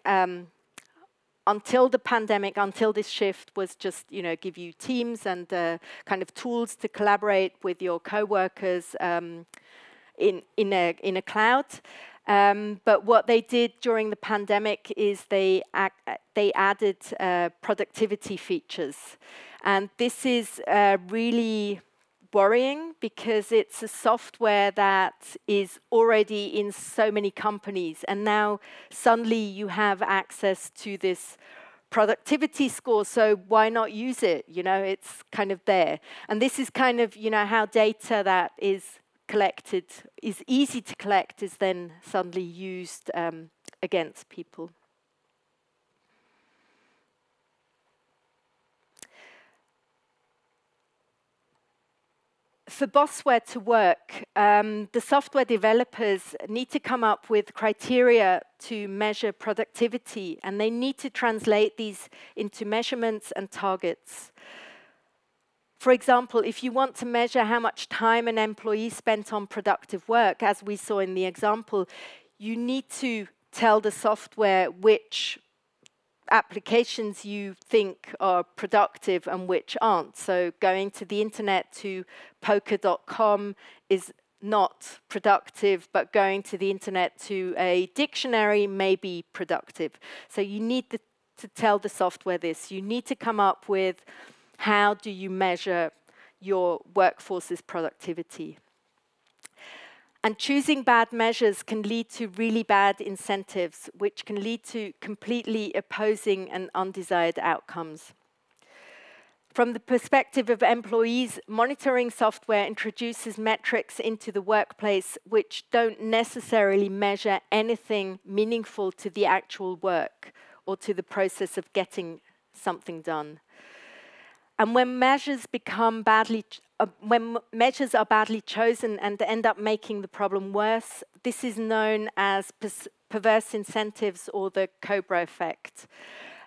until the pandemic, until this shift, was just give you Teams and kind of tools to collaborate with your co-workers in a cloud. But what they did during the pandemic is they added productivity features. And this is really worrying because it's a software that is already in so many companies. And now suddenly you have access to this productivity score, so why not use it? It's kind of there. And this is kind of, how data that is collected, is easy to collect, is then suddenly used against people. For Bossware to work, the software developers need to come up with criteria to measure productivity, and they need to translate these into measurements and targets. For example, if you want to measure how much time an employee spent on productive work, as we saw in the example, you need to tell the software which applications you think are productive and which aren't. So going to the internet to poker.com is not productive, but going to the internet to a dictionary may be productive. So you need to tell the software this. You need to come up with how do you measure your workforce's productivity. And choosing bad measures can lead to really bad incentives, which can lead to completely opposing and undesired outcomes. From the perspective of employees, monitoring software introduces metrics into the workplace which don't necessarily measure anything meaningful to the actual work or to the process of getting something done. And when measures become when measures are badly chosen and end up making the problem worse, this is known as perverse incentives or the Cobra effect.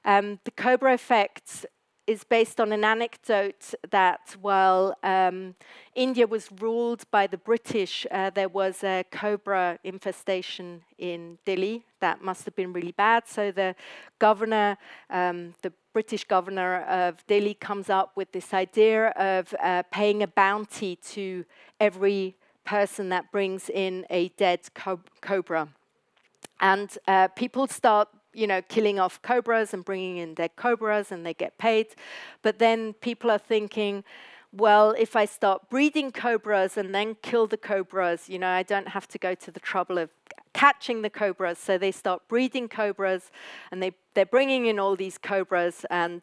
The Cobra effect is based on an anecdote that while India was ruled by the British, there was a cobra infestation in Delhi. That must have been really bad. So the governor, the British governor of Delhi, comes up with this idea of paying a bounty to every person that brings in a dead cobra. And people start killing off cobras and bringing in dead cobras, and they get paid. But then people are thinking, well, if I start breeding cobras and then kill the cobras, I don't have to go to the trouble of catching the cobras. So they start breeding cobras, and they're bringing in all these cobras, and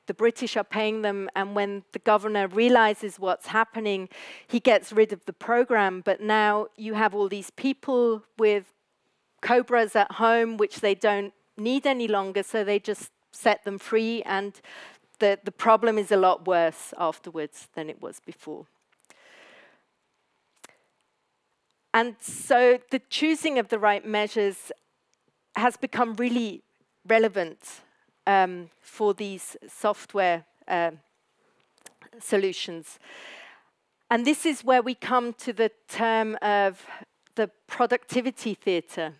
the British are paying them. And when the governor realizes what's happening, he gets rid of the program. But now you have all these people with cobras at home, which they don't need any longer, so they just set them free, and the problem is a lot worse afterwards than it was before. And so the choosing of the right measures has become really relevant for these software solutions. And this is where we come to the term of the productivity theatre.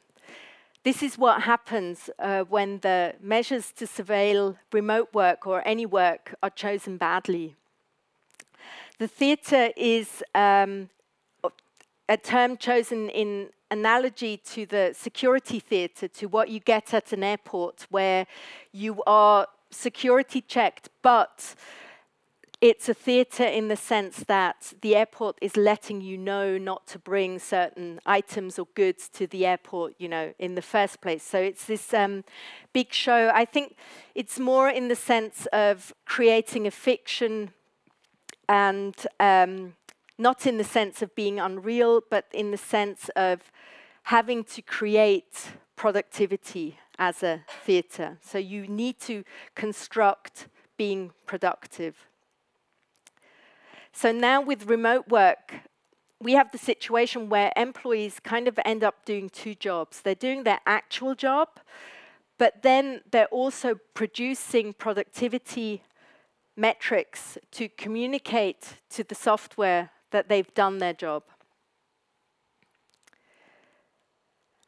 This is what happens when the measures to surveil remote work or any work are chosen badly. The theatre is a term chosen in analogy to the security theatre, to what you get at an airport, where you are security checked, but it's a theatre in the sense that the airport is letting you know not to bring certain items or goods to the airport, in the first place. So it's this big show. I think it's more in the sense of creating a fiction, and not in the sense of being unreal, but in the sense of having to create productivity as a theatre. So you need to construct being productive. So now with remote work, we have the situation where employees kind of end up doing two jobs. They're doing their actual job, but then they're also producing productivity metrics to communicate to the software that they've done their job.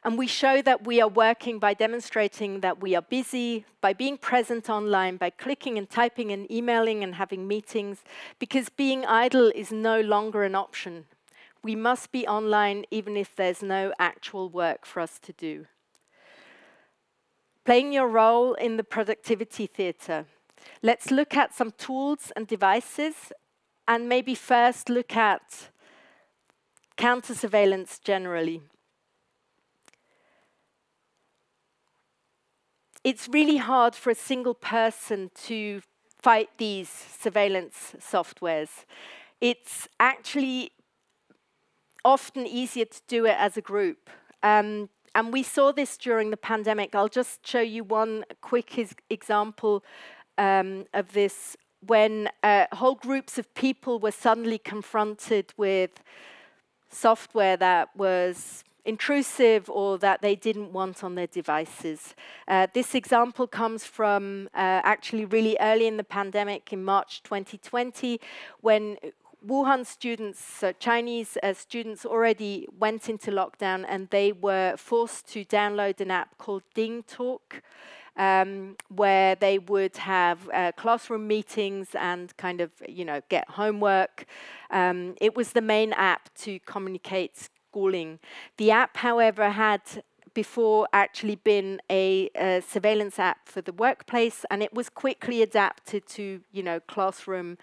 And we show that we are working by demonstrating that we are busy, by being present online, by clicking and typing and emailing and having meetings, because being idle is no longer an option. We must be online even if there's no actual work for us to do. Playing your role in the productivity theatre. Let's look at some tools and devices, and maybe first look at counter-surveillance generally. It's really hard for a single person to fight these surveillance softwares. It's actually often easier to do it as a group. And we saw this during the pandemic. I'll just show you one quick example of this, when whole groups of people were suddenly confronted with software that was intrusive or that they didn't want on their devices. This example comes from actually really early in the pandemic, in March 2020, when Wuhan students, so Chinese students, already went into lockdown, and they were forced to download an app called Ding Talk, where they would have classroom meetings and kind of, get homework. It was the main app to communicate schooling. The app, however, had before actually been a surveillance app for the workplace, and it was quickly adapted to, classroom,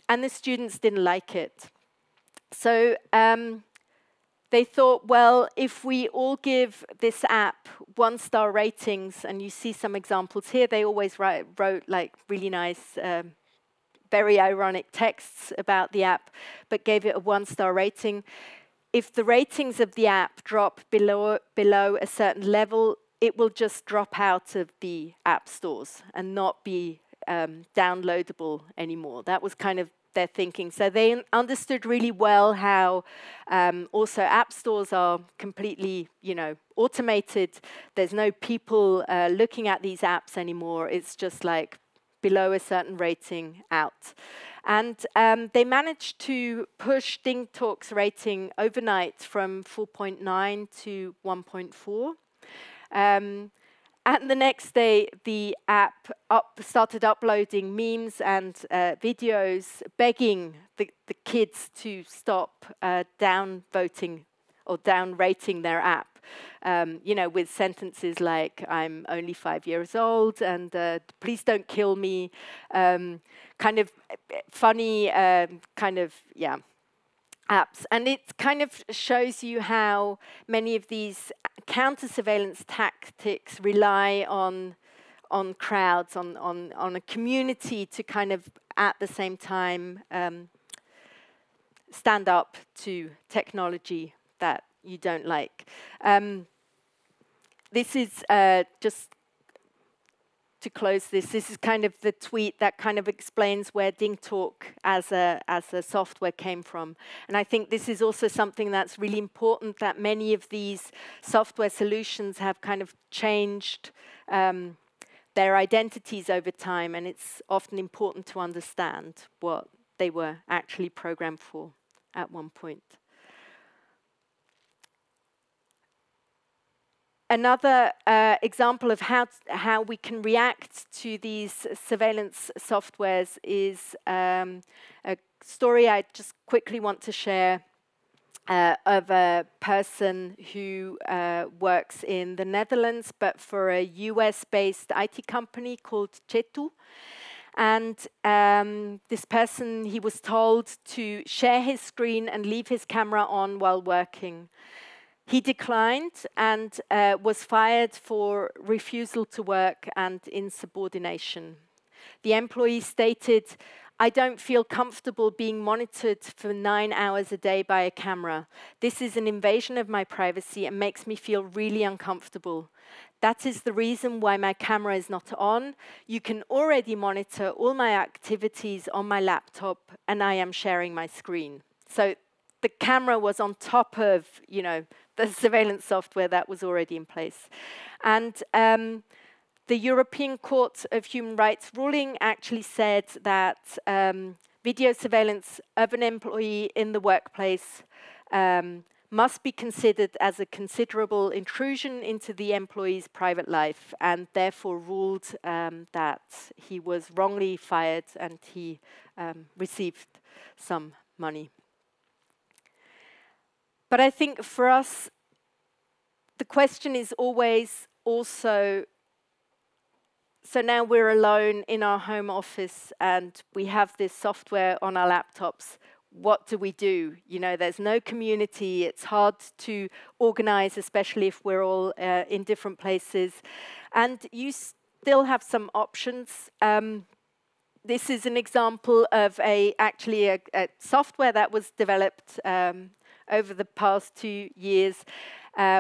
and the students didn't like it. So they thought, well, if we all give this app 1-star ratings, and you see some examples here, they always wrote like really nice, very ironic texts about the app, but gave it a 1-star rating. If the ratings of the app drop below a certain level, it will just drop out of the app stores and not be downloadable anymore. That was kind of their thinking. So they understood really well how also app stores are completely, automated. There's no people looking at these apps anymore. It's just like below a certain rating out. And they managed to push DingTalk's rating overnight from 4.9 to 1.4. And the next day, the app started uploading memes and videos, begging the kids to stop downvoting or down-rating their app. With sentences like, I'm only 5 years old, and please don't kill me. Kind of funny, apps. And it kind of shows you how many of these counter-surveillance tactics rely on crowds, on a community to kind of, at the same time, stand up to technology that you don't like. This is just to close this is kind of the tweet that kind of explains where DingTalk as a software came from. And I think this is also something that's really important, that many of these software solutions have kind of changed their identities over time, and it's often important to understand what they were actually programmed for at one point. Another example of how we can react to these surveillance softwares is a story I just quickly want to share of a person who works in the Netherlands, but for a US-based IT company called Chetu. And this person, he was told to share his screen and leave his camera on while working. He declined and was fired for refusal to work and insubordination. The employee stated, I don't feel comfortable being monitored for 9 hours a day by a camera. This is an invasion of my privacy and makes me feel really uncomfortable. That is the reason why my camera is not on. You can already monitor all my activities on my laptop, and I am sharing my screen. So the camera was on top of, the surveillance software that was already in place. And the European Court of Human Rights ruling actually said that video surveillance of an employee in the workplace must be considered as a considerable intrusion into the employee's private life, and therefore ruled that he was wrongly fired and he received some money. But I think for us, the question is always also, so now we're alone in our home office and we have this software on our laptops. What do we do? There's no community. It's hard to organize, especially if we're all in different places. And you still have some options. This is an example of actually a software that was developed over the past 2 years,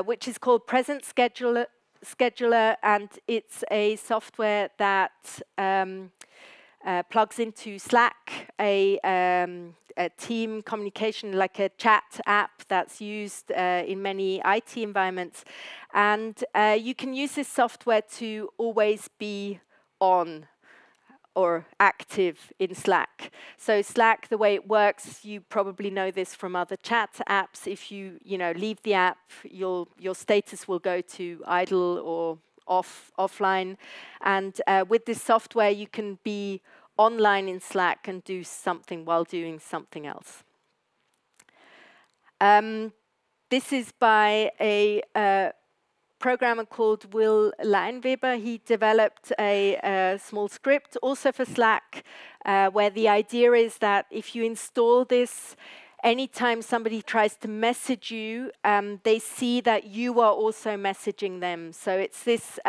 which is called Present Scheduler, and it's a software that plugs into Slack, a team communication, like a chat app that's used in many IT environments. And you can use this software to always be on or active in Slack. So Slack, the way it works, you probably know this from other chat apps. If you leave the app, your status will go to idle or offline. And with this software, you can be online in Slack and do something while doing something else. This is by a programmer called Will Leinweber. He developed a small script also for Slack, where the idea is that if you install this, anytime somebody tries to message you, they see that you are also messaging them. So it's this,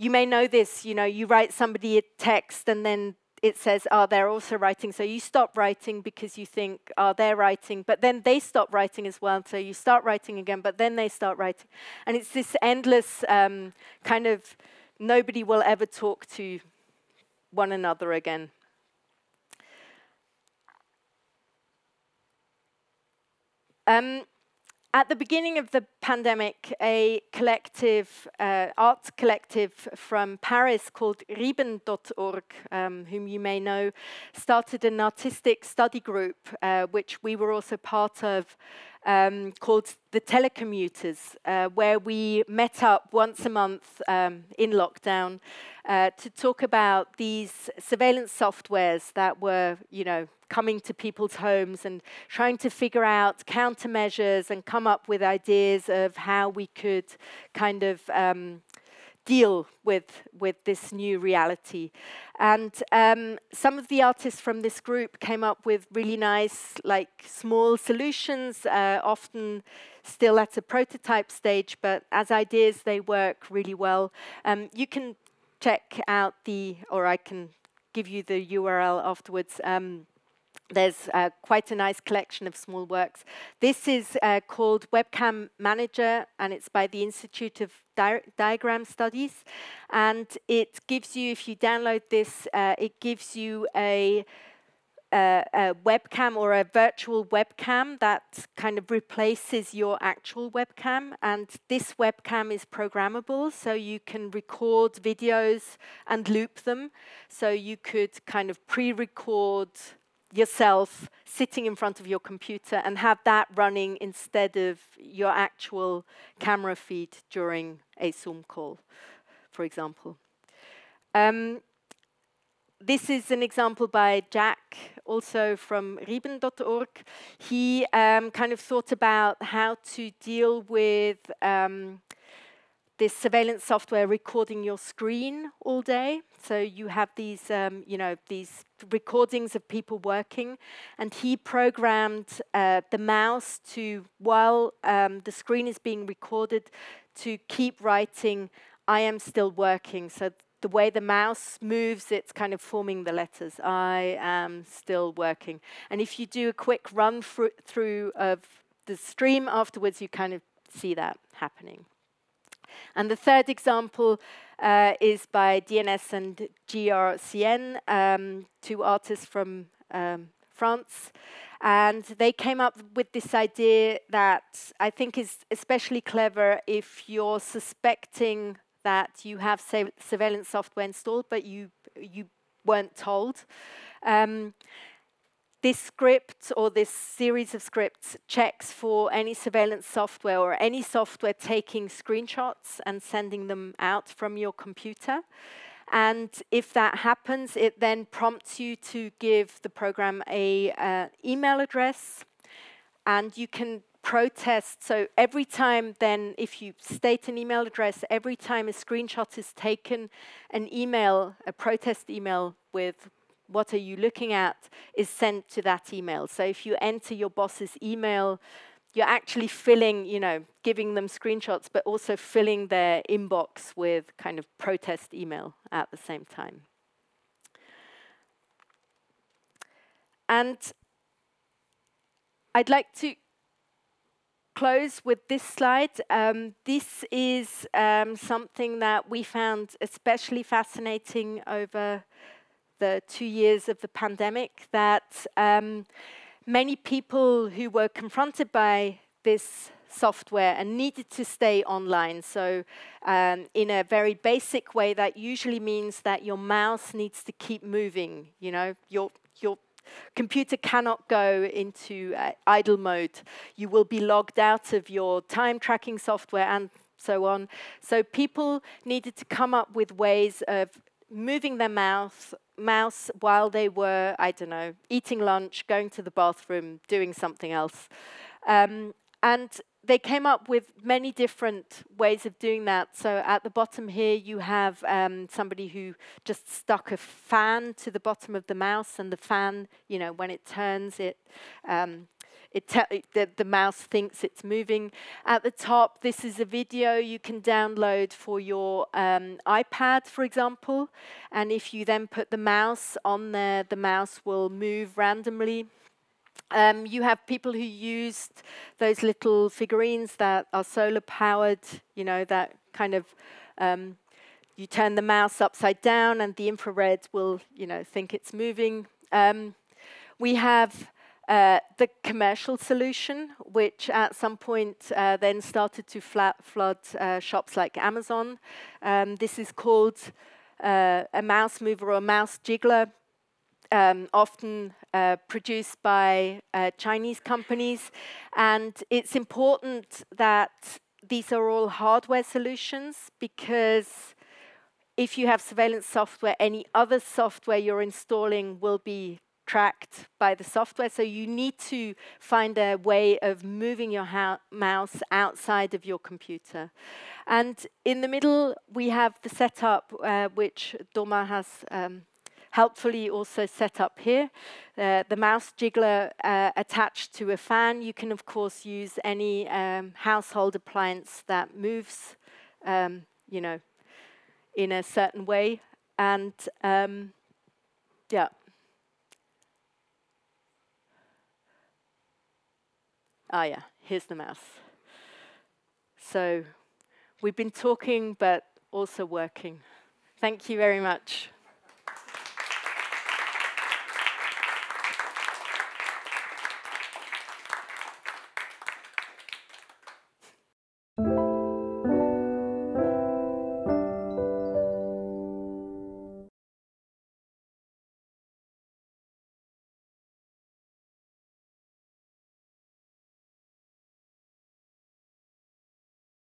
you may know this, you write somebody a text and then it says, oh, they're also writing. So you stop writing because you think, oh, they're writing. But then they stop writing as well. So you start writing again, but then they start writing. And it's this endless kind of nobody will ever talk to one another again. At the beginning of the pandemic, a collective, art collective from Paris called regimented, whom you may know, started an artistic study group, which we were also part of, called the Telecommuters, where we met up once a month in lockdown to talk about these surveillance softwares that were, coming to people's homes and trying to figure out countermeasures and come up with ideas of how we could kind of deal with this new reality. And some of the artists from this group came up with really nice, small solutions, often still at a prototype stage, but as ideas, they work really well. You can check out or I can give you the URL afterwards. There's quite a nice collection of small works. This is called Webcam Manager, and it's by the Institute of Diagram Studies. And it gives you, if you download this, it gives you a webcam or a virtual webcam that kind of replaces your actual webcam. And this webcam is programmable, so you can record videos and loop them. So you could kind of pre-record yourself sitting in front of your computer and have that running instead of your actual camera feed during a Zoom call, for example. This is an example by Jack, also from regimented. He kind of thought about how to deal with this surveillance software recording your screen all day. So you have these, these recordings of people working, and he programmed the mouse to, while the screen is being recorded, to keep writing, "I am still working." So the way the mouse moves, it's kind of forming the letters, "I am still working." And if you do a quick run through of the stream afterwards, you kind of see that happening. And the third example is by DNS and GRCN, two artists from France. And they came up with this idea that I think is especially clever if you're suspecting that you have surveillance software installed, but you weren't told. This script, or this series of scripts, checks for any surveillance software or any software taking screenshots and sending them out from your computer. And if that happens, it then prompts you to give the program a email address, and you can protest. So every time then, if you state an email address, every time a screenshot is taken, a protest email with "what are you looking at" is sent to that email. So if you enter your boss's email, you're actually filling, giving them screenshots, but also filling their inbox with kind of protest email at the same time. And I'd like to close with this slide. This is something that we found especially fascinating over the 2 years of the pandemic, that many people who were confronted by this software and needed to stay online. So in a very basic way, that usually means that your mouse needs to keep moving. Your computer cannot go into idle mode. You will be logged out of your time tracking software and so on. So people needed to come up with ways of moving their mouse while they were, I don't know, eating lunch, going to the bathroom, doing something else. And they came up with many different ways of doing that. So at the bottom here, you have somebody who just stuck a fan to the bottom of the mouse, and the fan, when it turns, the mouse thinks it's moving. At the top, this is a video you can download for your iPad, for example. And if you then put the mouse on there, the mouse will move randomly. You have people who used those little figurines that are solar powered, you know, that kind of, you turn the mouse upside down and the infrared will, you know, think it's moving. We have the commercial solution, which at some point then started to flood shops like Amazon. This is called a mouse mover or a mouse jiggler, often produced by Chinese companies. And it's important that these are all hardware solutions, because if you have surveillance software, any other software you're installing will be tracked by the software. So you need to find a way of moving your mouse outside of your computer. And in the middle, we have the setup, which Doma has helpfully also set up here. The mouse jiggler attached to a fan. You can, of course, use any household appliance that moves, you know, in a certain way. And yeah. Ah, yeah, here's the mouse. So we've been talking, but also working. Thank you very much.